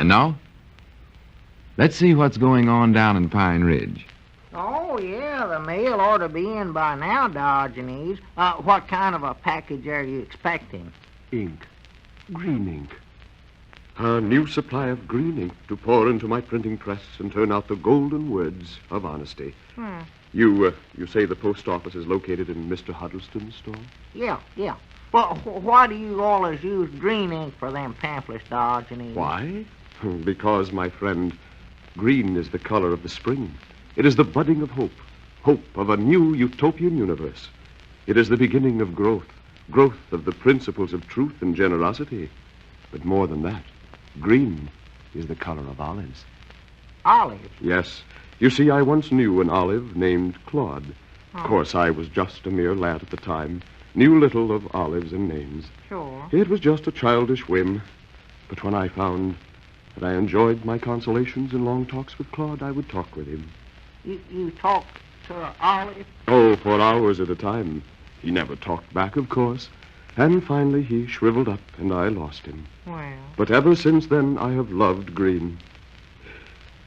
And now, let's see what's going on down in Pine Ridge. Oh, yeah, the mail ought to be in by now, Diogenes. What kind of a package are you expecting? Ink. Green ink. A new supply of green ink to pour into my printing press and turn out the golden words of honesty. You say the post office is located in Mr. Huddleston's store? Yeah. Well, why do you always use green ink for them pamphlets, Diogenes? Why? Because, my friend, green is the color of the spring. It is the budding of hope. Hope of a new utopian universe. It is the beginning of growth of the principles of truth and generosity. But more than that, green is the color of olives. Olives? Yes. You see, I once knew an olive named Claude. Of course, I was just a mere lad at the time. Knew little of olives and names. Sure. It was just a childish whim. But when I found that I enjoyed my consolations in long talks with Claude, I would talk with him. You talked to Olive? Oh, for hours at a time. He never talked back, of course. And finally he shriveled up and I lost him. Well. But ever since then I have loved green.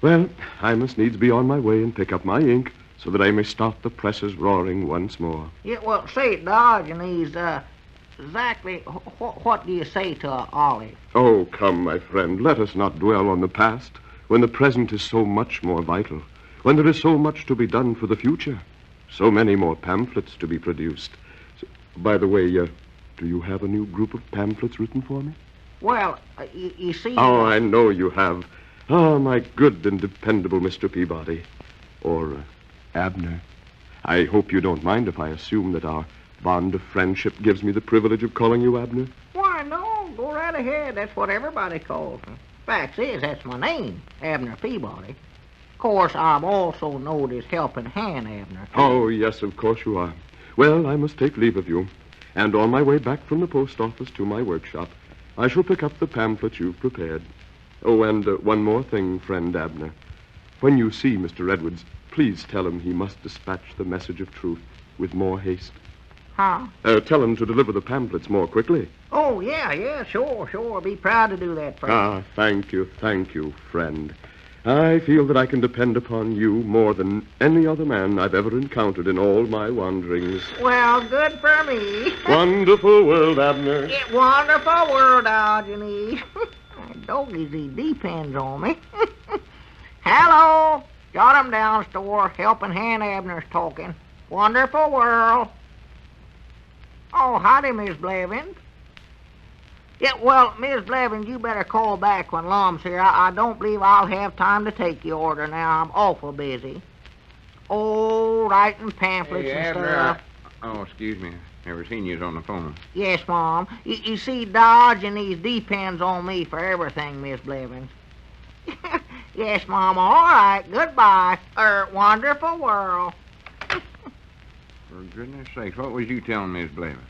Well, I must needs be on my way and pick up my ink so that I may start the presses roaring once more. Yeah, well, say, Diogenes, exactly what do you say to Olive? Oh, come, my friend, let us not dwell on the past when the present is so much more vital, when there is so much to be done for the future, so many more pamphlets to be produced. By the way, do you have a new group of pamphlets written for me? Well, you see... Oh, I know you have. Oh, my good and dependable Mr. Peabody. Or Abner. I hope you don't mind if I assume that our bond of friendship gives me the privilege of calling you Abner. Why, no, go right ahead. That's what everybody calls me. Fact is, that's my name, Abner Peabody. Of course, I'm also known as Helping Hand Abner. Oh, yes, of course you are. Well, I must take leave of you. And on my way back from the post office to my workshop, I shall pick up the pamphlets you've prepared. Oh, and one more thing, friend Abner. When you see Mr. Edwards, please tell him he must dispatch the message of truth with more haste. Huh? Tell him to deliver the pamphlets more quickly. Oh, yeah, sure. I'll be proud to do that for you. Thank you, friend. I feel that I can depend upon you more than any other man I've ever encountered in all my wanderings. Well, good for me. Wonderful world, Abner. Yeah, wonderful world, Diogenes. Doggies, he depends on me. Hello. Got him down, store. Helping Hand Abner's talking. Wonderful world. Oh, howdy, Miss Blevins. Yeah, well, Miss Blevins, you better call back when Lum's here. I don't believe I'll have time to take your order now. I'm awful busy. Oh, writing pamphlets and Abner, stuff. Oh, excuse me. Never seen you on the phone. Yes, Mom. You see, Diogenes depends on me for everything, Miss Blevins. Yes, Mom. All right. Goodbye. Wonderful world. For goodness sakes, what was you telling Miss Blevins?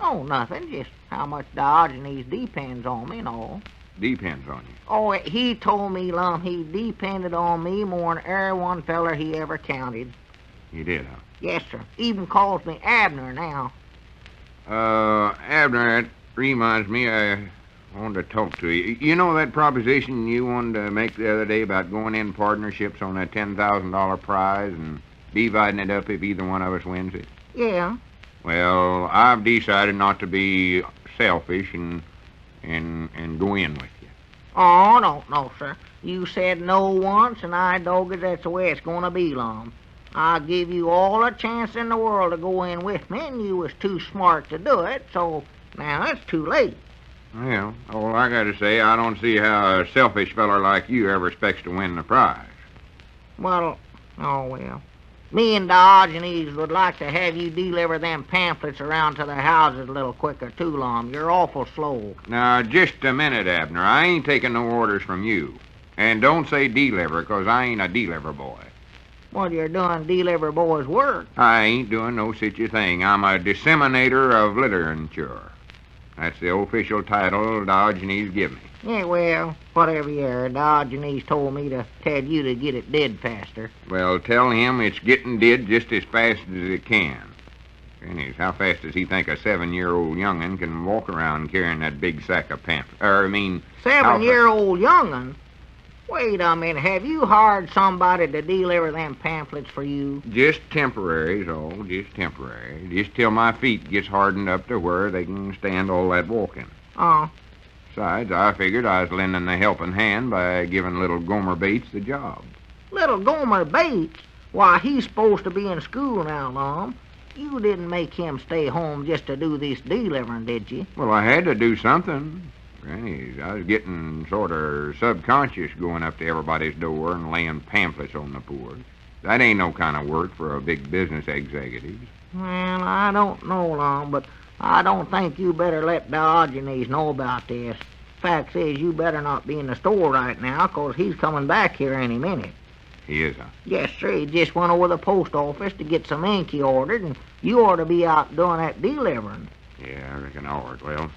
Oh, nothing. Just how much Diogenes depends on me and all. Depends on you. Oh, he told me, Lum, he depended on me more than every one feller he ever counted. He did, huh? Yes, sir. Even calls me Abner now. Abner, that reminds me, I wanted to talk to you. You know that proposition you wanted to make the other day about going in partnerships on that $10,000 prize and dividing it up if either one of us wins it? Yeah. Well, I've decided not to be selfish and go in with you. Oh, no, sir. You said no once, and I dog it, that's the way it's going to be, Lum. I'll give you all the chance in the world to go in with me, and you was too smart to do it, so now it's too late. Well, all I got to say, I don't see how a selfish feller like you ever expects to win the prize. Well, me and Diogenes would like to have you deliver them pamphlets around to the houses a little quicker, too, Lum. You're awful slow. Now, just a minute, Abner. I ain't taking no orders from you. And don't say deliver, 'cause I ain't a deliver boy. Well, you're doing deliver boy's work. I ain't doing no such a thing. I'm a disseminator of literature. That's the official title Diogenes give me. Yeah, well, whatever you are, Diogenes told me to tell you to get it did faster. Well, tell him it's getting did just as fast as it can. Anyways, how fast does he think a 7-year-old young'un can walk around carrying that big sack of pamphlets? 7-year-old young'un? Wait a minute. Have you hired somebody to deliver them pamphlets for you? Just temporary, so just temporary. Just till my feet gets hardened up to where they can stand all that walking. Oh, Besides, I figured I was lending a helping hand by giving little Gomer Bates the job. little Gomer Bates? Why, he's supposed to be in school now, Lum. You didn't make him stay home just to do this delivering, did you? Well, I had to do something. Granny, I was getting sort of subconscious going up to everybody's door and laying pamphlets on the porch. That ain't no kind of work for a big business executive. Well, I don't know, Lum, but I don't think you better let Diogenes know about this. Fact is, you better not be in the store right now, 'cause he's coming back here any minute. He is, huh? Yes, sir. He just went over to the post office to get some ink he ordered, and you ought to be out doing that delivering. Yeah, I reckon I ought. Well,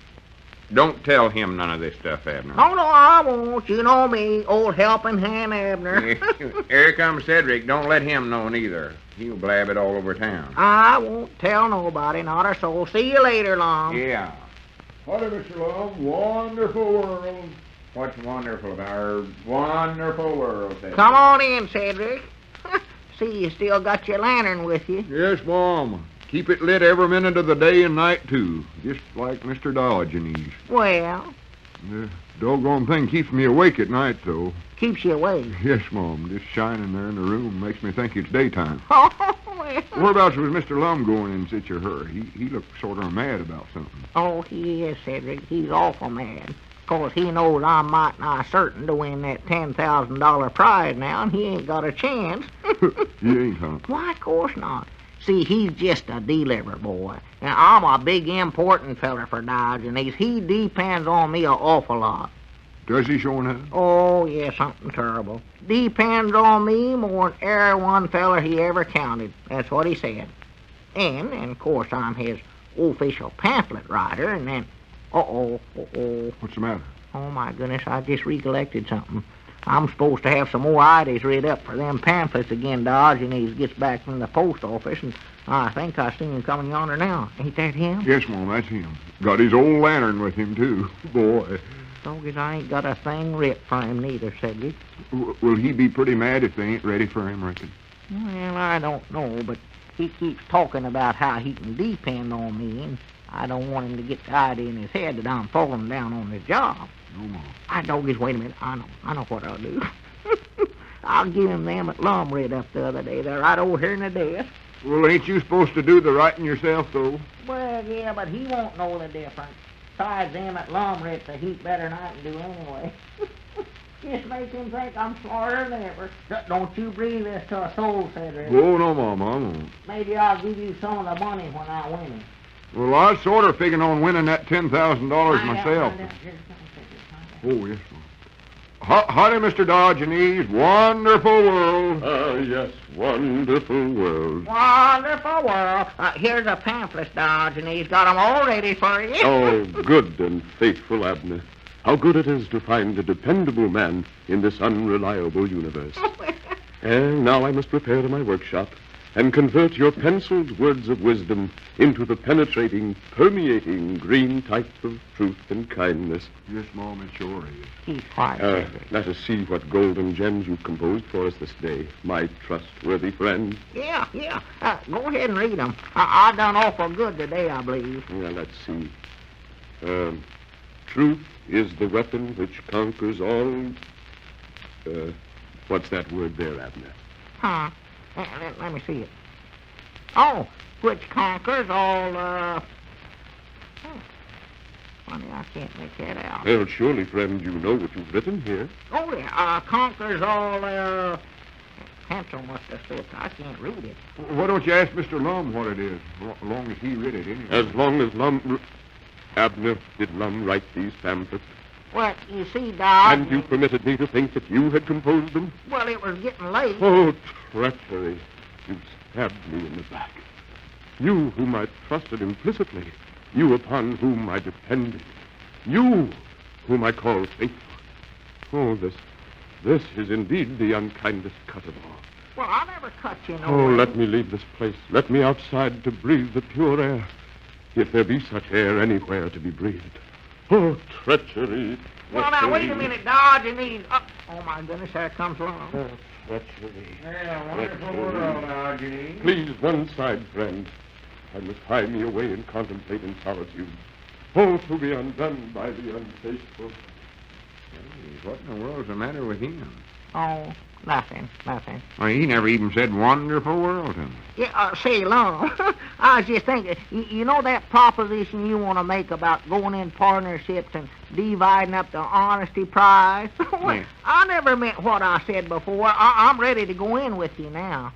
don't tell him none of this stuff, Abner. Oh, no, I won't. You know me, old helping hand Abner. Here comes Cedric. Don't let him know neither. He'll blab it all over town. I won't tell nobody, not a soul. See you later, Long. Yeah. Howdy, Mr. Lum. Wonderful world. What's wonderful about our wonderful world, Cedric? Come on in, Cedric. See, you still got your lantern with you. Yes, Mom. Keep it lit every minute of the day and night, too. Just like Mr. Diogenes. Well, The doggone thing keeps me awake at night, though. keeps you awake. Yes, Mom. Just shining there in the room makes me think it's daytime. Oh, well. Whereabouts was Mr. Lum going in such a hurry? He looked sort of mad about something. Oh, he is, Cedric. He's awful mad. 'Cause he knows I'm mighty nigh certain to win that $10,000 prize now, and he ain't got a chance. He ain't, huh? Why, of course not. See, he's just a deliverer boy. And I'm a big important feller for Diogenes. He depends on me an awful lot. Does he, sure enough? Oh, yeah, something terrible. Depends on me more than every one feller he ever counted. That's what he said. And of course, I'm his official pamphlet writer, and then... Uh-oh. What's the matter? Oh, my goodness, I just recollected something. I'm supposed to have some more ideas read up for them pamphlets again. Diogenes gets back from the post office, and I think I seen him coming yonder now. Ain't that him? Yes, Mom, that's him. Got his old lantern with him, too. Boy. Doggies, I ain't got a thing writ for him neither, Cedric. Will he be pretty mad if they ain't ready for him, reckon? Well, I don't know, but he keeps talking about how he can depend on me, and I don't want him to get the idea in his head that I'm falling down on his job. No, Mom. Doggies, wait a minute. I know what I'll do. I'll give him them at Lum read up the other day. They're right over here in the desk. Well, ain't you supposed to do the writing yourself, though? Well, yeah, but he won't know the difference. Besides, them at Lum read's a heap better than I can do anyway. Just make him think I'm smarter than ever. Don't you breathe this to a soul, Cedric. Oh, no, Mom, I won't. Maybe I'll give you some of the money when I win it. Well, I was sort of figuring on winning that $10,000 myself. Oh, yes, Mom. Howdy, Mr. Diogenes. Wonderful world. Ah, yes, wonderful world. Wonderful world. Here's a pamphlet, Diogenes. Got 'em all ready for you. Oh, good and faithful Abner. How good it is to find a dependable man in this unreliable universe. And now I must repair to my workshop and convert your penciled words of wisdom into the penetrating, permeating green type of truth and kindness. Yes, Mom, it sure is. Keep quiet, Cedric. Let us see what golden gems you've composed for us this day, my trustworthy friend. Yeah. Go ahead and read 'em. I done awful good today, I believe. Now, let's see. Truth is the weapon which conquers all... what's that word there, Abner? Huh. Let me see it. Oh, which conquers all, Funny, I can't make that out. Well, surely, friend, you know what you've written here. Oh, yeah, conquers all, Pencil must have slipped. I can't read it. Why don't you ask Mr. Lum what it is, as long as he read it anyway? As long as Lum... Abner, did Lum write these pamphlets? Well, you see, Doc... And you permitted me to think that you had composed them? Well, it was getting late. Oh, treachery. You stabbed me in the back. You whom I trusted implicitly. You upon whom I depended. You whom I call faithful. Oh, this is indeed the unkindest cut of all. Well, I never cut you no Oh, way. let me leave this place. Let me outside to breathe the pure air. If there be such air anywhere to be breathed. Oh, treachery, Well, now, wait a minute, Dodge, you need... Oh, my goodness, there comes along. Yeah, wonderful world, Dodge, you need. Please, one side, friend. I must hide me away and contemplate in solitude. Oh, to be undone by the unfaithful. What in the world's the matter with him? Oh, nothing. Well, he never even said wonderful world to me. Yeah, say, Lon, I was just thinking, you know that proposition you want to make about going in partnerships and dividing up the honesty prize? Well, Yeah. I never meant what I said before. I'm ready to go in with you now.